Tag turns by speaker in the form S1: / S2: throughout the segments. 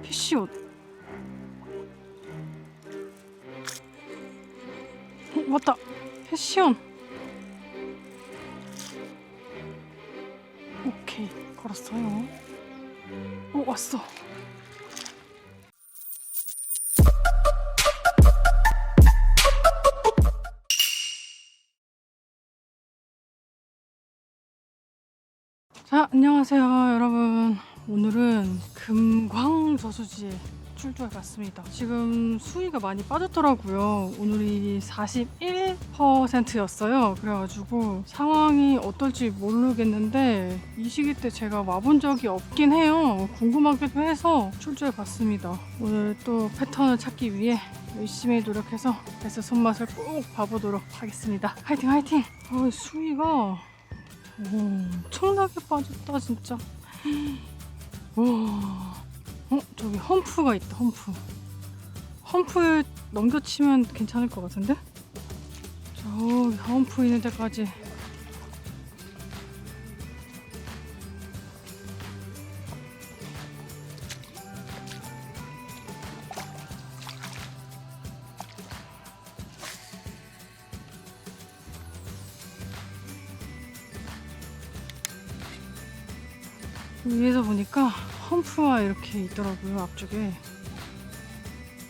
S1: 피쉬옷. 맞다. 패션. 오케이, 걸었어요. 왔어. 자, 안녕하세요 여러분. 오늘은 금광저수지에 출조해 봤습니다. 지금 수위가 많이 빠졌더라고요. 오늘이 41%였어요. 그래가지고 상황이 어떨지 모르겠는데 이 시기 때 제가 와본 적이 없긴 해요. 궁금하기도 해서 출조해 봤습니다. 오늘 또 패턴을 찾기 위해 열심히 노력해서 베스 손맛을 꼭 봐보도록 하겠습니다. 화이팅 화이팅! 수위가 엄청나게 빠졌다 진짜. 와, 저기 험프가 있다. 험프 넘겨치면 괜찮을 것 같은데? 저기 험프 있는 데까지. 위에서 보니까 험프가 이렇게 있더라고요, 앞쪽에.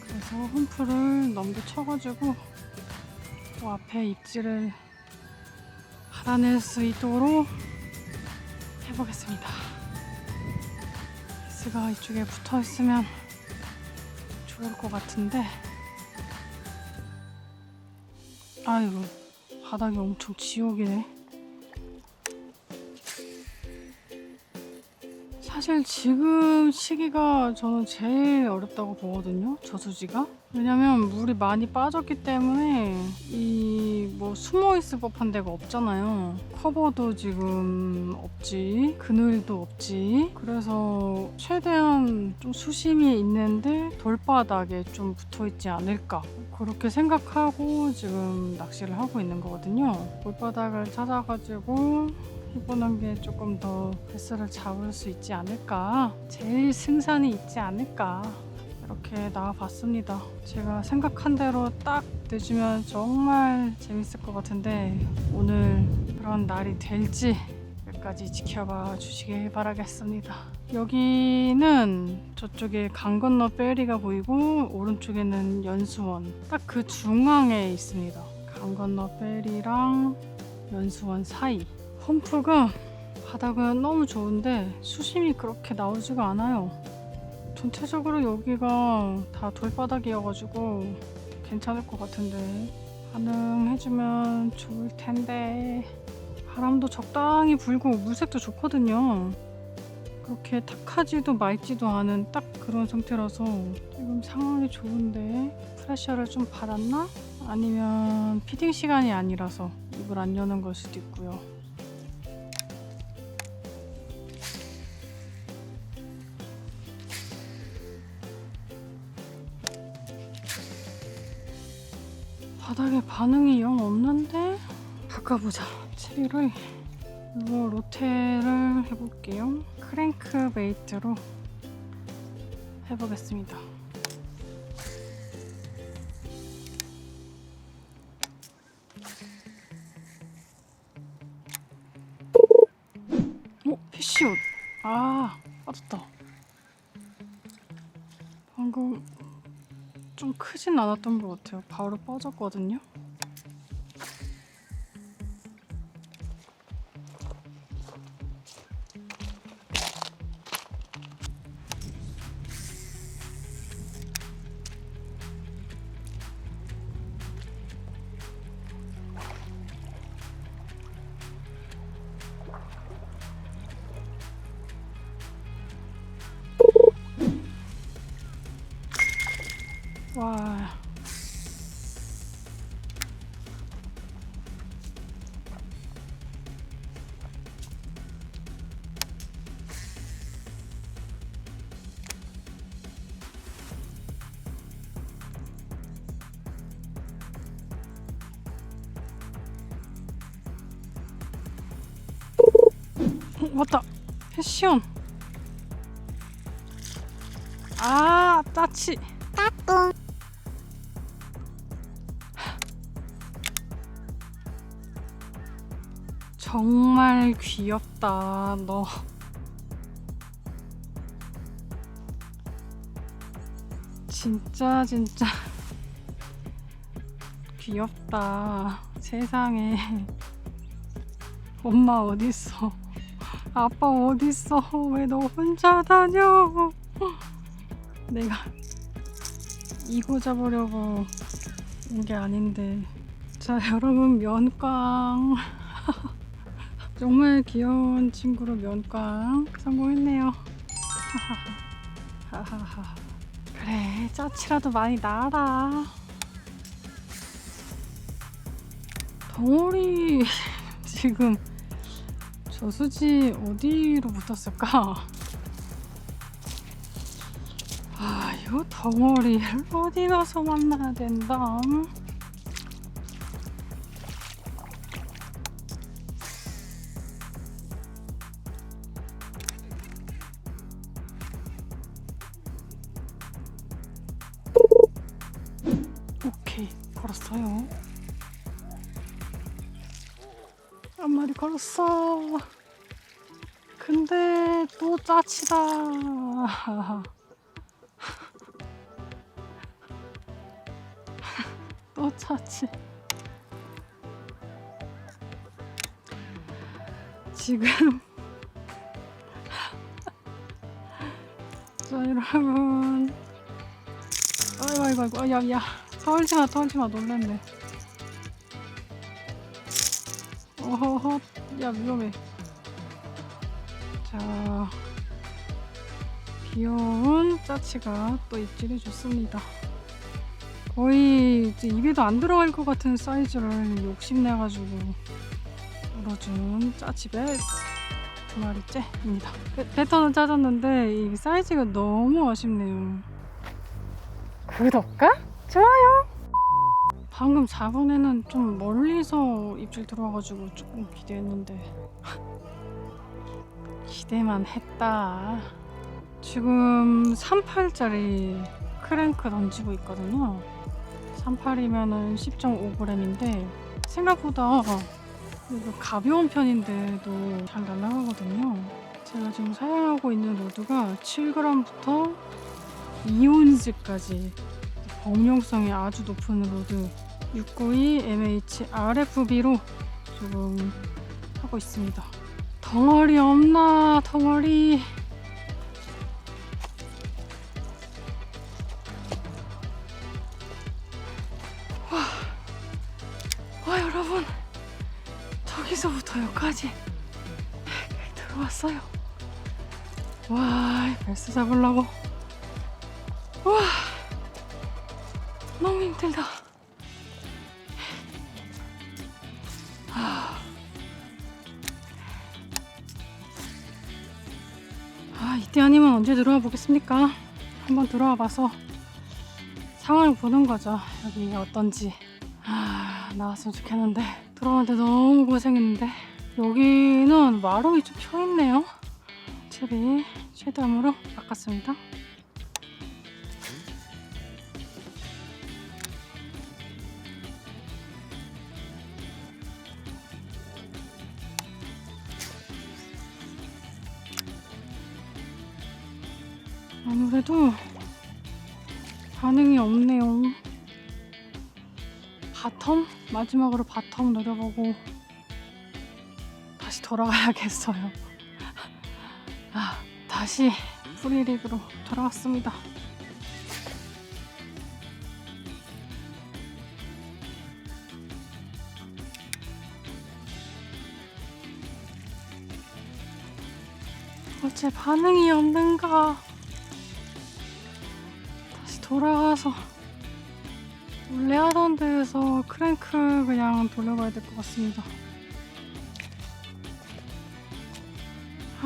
S1: 그래서 험프를 넘겨쳐가지고 앞에 입질을 받아낼 수 있도록 해보겠습니다. 베스가 이쪽에 붙어 있으면 좋을 것 같은데, 아이고, 바닥이 엄청 지옥이네. 사실 지금 시기가 저는 제일 어렵다고 보거든요, 저수지가. 왜냐면 물이 많이 빠졌기 때문에 이 뭐 숨어 있을 법한 데가 없잖아요. 커버도 지금 없지, 그늘도 없지. 그래서 최대한 좀 수심이 있는데 돌바닥에 좀 붙어 있지 않을까, 그렇게 생각하고 지금 낚시를 하고 있는 거거든요. 돌바닥을 찾아가지고 해보는 게 조금 더 베스를 잡을 수 있지 않을까, 제일 승산이 있지 않을까, 이렇게 나와봤습니다. 제가 생각한 대로 딱 내주면 정말 재밌을 것 같은데 오늘 그런 날이 될지 끝까지 지켜봐 주시길 바라겠습니다. 여기는 저쪽에 강 건너 페리가 보이고 오른쪽에는 연수원, 딱 그 중앙에 있습니다. 강 건너 페리랑 연수원 사이. 험프가 바닥은 너무 좋은데 수심이 그렇게 나오지가 않아요. 전체적으로 여기가 다 돌바닥이어가지고 괜찮을 것 같은데 반응해주면 좋을 텐데. 바람도 적당히 불고 물색도 좋거든요. 그렇게 탁하지도 맑지도 않은 딱 그런 상태라서 지금 상황이 좋은데 프레셔를 좀 받았나? 아니면 피딩 시간이 아니라서 입을 안 여는 걸 수도 있고요. 바닥에 반응이 영 없는데 바꿔보자. 채비를 이거 로테를 해볼게요. 크랭크 베이트로 해보겠습니다. 피쉬옷. 빠졌다. 방금 좀 크진 않았던 것 같아요. 바로 빠졌거든요. 와, 맞다. 패션. 아, 짜치. 정말 귀엽다, 너. 진짜 귀엽다. 세상에. 엄마 어딨어? 아빠 어딨어? 왜 너 혼자 다녀? 내가 이거 잡으려고 온 게 아닌데. 자, 여러분, 면꽝. 정말 귀여운 친구로 면꽝 성공했네요. 하하하. 그래, 짜치라도 많이 나와라. 덩어리 지금 저수지 어디로 붙었을까? 아, 이 덩어리를 어디 가서 만나야 된다. 오케이, 걸었어요. 한 마리 걸었어. 근데 또 짜치다. 또 짜치. 지금 자, 여러분. 아이고, 야, 털지마, 놀랬네. 어허허, 야, 위험해. 자, 귀여운 짜치가 또 입질해 줬습니다. 거의 이제 입에도 안 들어갈 것 같은 사이즈를 욕심내가지고 물어준 짜치 베스 2마리째입니다. 패턴은 찾았는데 이 사이즈가 너무 아쉽네요. 구독과 좋아요. 방금 4번에는 좀 멀리서 입질 들어와가지고 조금 기대했는데 기대만 했다. 지금 38짜리 크랭크 던지고 있거든요. 38이면은 10.5g인데 생각보다 가벼운 편인데도 잘 날아가거든요. 제가 지금 사용하고 있는 로드가 7g부터 2온즈까지 범용성이 아주 높은 로드 692 MH RFB로 지금 하고 있습니다. 덩어리 없나? 덩어리. 와, 여러분, 저기서부터 여기까지 들어왔어요. 와, 베스 잡으려고. 와, 너무 힘들다. 이때 아니면 언제 들어와 보겠습니까? 한번 들어와 봐서 상황을 보는 거죠. 여기가 어떤지. 나왔으면 좋겠는데 들어오는데 너무 고생했는데. 여기는 마름이 좀 펴있네요. 채비 최대함으로 바꿨습니다. 아무래도 반응이 없네요. 바텀? 마지막으로 바텀 노려보고 다시 돌아가야겠어요. 다시 프리릭으로 돌아왔습니다. 어째 반응이 없는가? 다시 돌아가서 원래 하던 데에서 크랭크 그냥 돌려봐야 될 것 같습니다.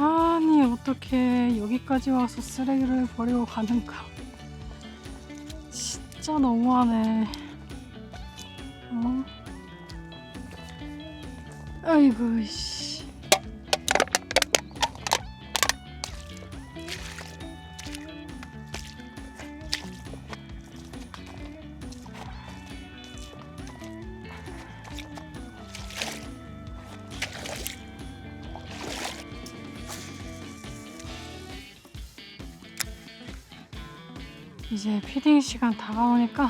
S1: 아니, 어떻게 여기까지 와서 쓰레기를 버리고 가는가? 진짜 너무하네. 아이고 씨. 이제 피딩 시간 다가오니까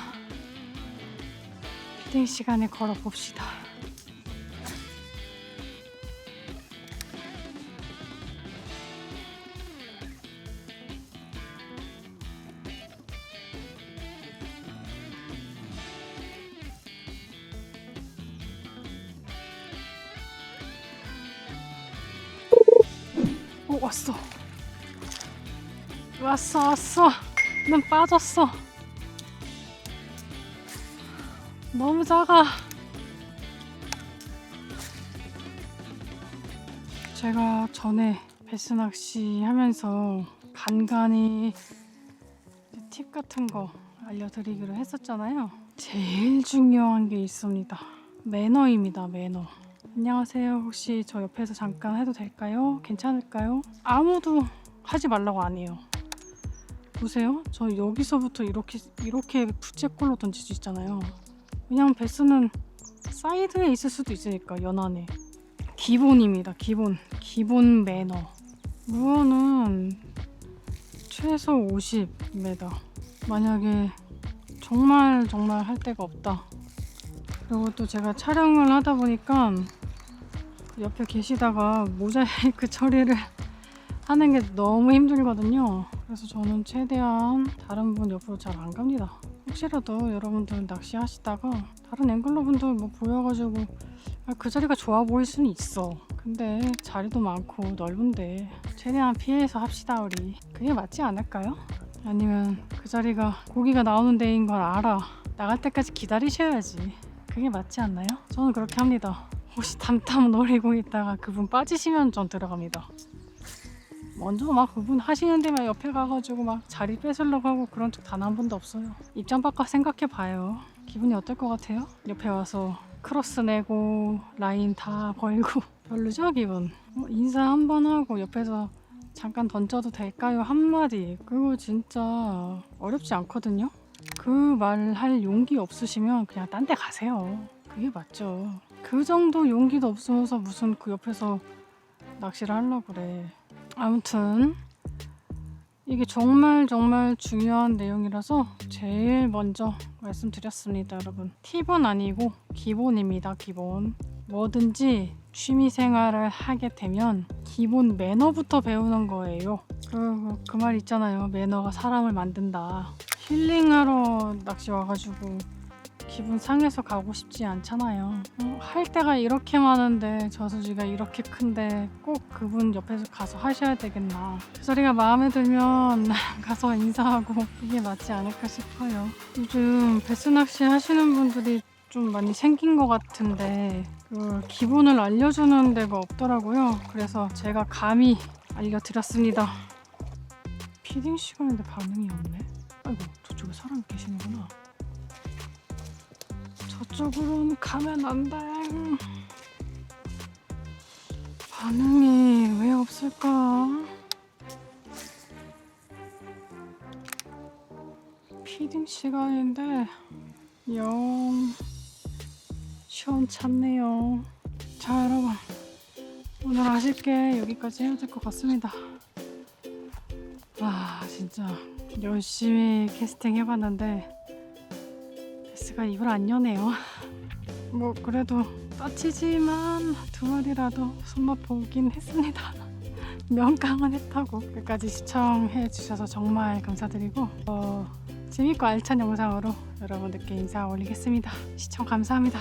S1: 피딩 시간에 걸어 봅시다. 오, 왔어. 눈 빠졌어. 너무 작아. 제가 전에 베스 낚시 하면서 간간히 팁 같은 거 알려드리기로 했었잖아요. 제일 중요한 게 있습니다. 매너입니다. 매너. 안녕하세요. 혹시 저 옆에서 잠깐 해도 될까요? 괜찮을까요? 아무도 하지 말라고 안 해요. 보세요. 저 여기서부터 이렇게 부채꼴로 던질 수 있잖아요. 왜냐면 베스는 사이드에 있을 수도 있으니까, 연안에. 기본입니다. 기본 매너. 무어는 최소 50m. 만약에 정말 할 데가 없다. 그리고 또 제가 촬영을 하다 보니까 옆에 계시다가 모자이크 처리를 하는 게 너무 힘들거든요. 그래서 저는 최대한 다른 분 옆으로 잘 안 갑니다. 혹시라도 여러분들 낚시 하시다가 다른 앵글러 분들 뭐 보여가지고 그 자리가 좋아 보일 수는 있어. 근데 자리도 많고 넓은데 최대한 피해서 합시다 우리. 그게 맞지 않을까요? 아니면 그 자리가 고기가 나오는 데인 걸 알아. 나갈 때까지 기다리셔야지. 그게 맞지 않나요? 저는 그렇게 합니다. 혹시 담담 노리고 있다가 그분 빠지시면 전 들어갑니다. 먼저 막 그분 하시는 데만 옆에 가가지고 막 자리 뺏으려고 하고 그런 적 단 한 번도 없어요. 입장 바꿔 생각해봐요. 기분이 어떨 것 같아요? 옆에 와서 크로스 내고 라인 다 걸고 별로죠 기분? 인사 한 번 하고 옆에서 잠깐 던져도 될까요? 한마디. 그거 진짜 어렵지 않거든요? 그 말 할 용기 없으시면 그냥 딴 데 가세요. 그게 맞죠. 그 정도 용기도 없으면서 무슨 그 옆에서 낚시를 하려고 그래. 아무튼 이게 정말 중요한 내용이라서 제일 먼저 말씀드렸습니다. 여러분, 팁은 아니고 기본입니다. 기본. 뭐든지 취미생활을 하게 되면 기본 매너부터 배우는 거예요. 그 말 있잖아요. 매너가 사람을 만든다. 힐링하러 낚시 와가지고 기분 상해서 가고 싶지 않잖아요. 할 때가 이렇게 많은데 저수지가 이렇게 큰데 꼭 그분 옆에서 가서 하셔야 되겠나. 그 소리가 마음에 들면 가서 인사하고 이게 맞지 않을까 싶어요. 요즘 베스 낚시 하시는 분들이 좀 많이 생긴 것 같은데 그 기본을 알려주는 데가 없더라고요. 그래서 제가 감히 알려드렸습니다. 피딩 시간인데 반응이 없네. 아이고, 저쪽에 사람이 계시는구나. 저쪽으로는 가면 안 돼. 반응이 왜 없을까? 피딩 시간인데 영 시원찮네요. 자, 여러분, 오늘 아쉽게 여기까지 해야 될 것 같습니다. 와, 진짜 열심히 캐스팅 해봤는데 베스가 입을 안 여네요. 뭐 그래도 따치지만 두 마리라도 손맛 보긴 했습니다. 명강은 했다고. 끝까지 시청해 주셔서 정말 감사드리고 재밌고 알찬 영상으로 여러분들께 인사 올리겠습니다. 시청 감사합니다.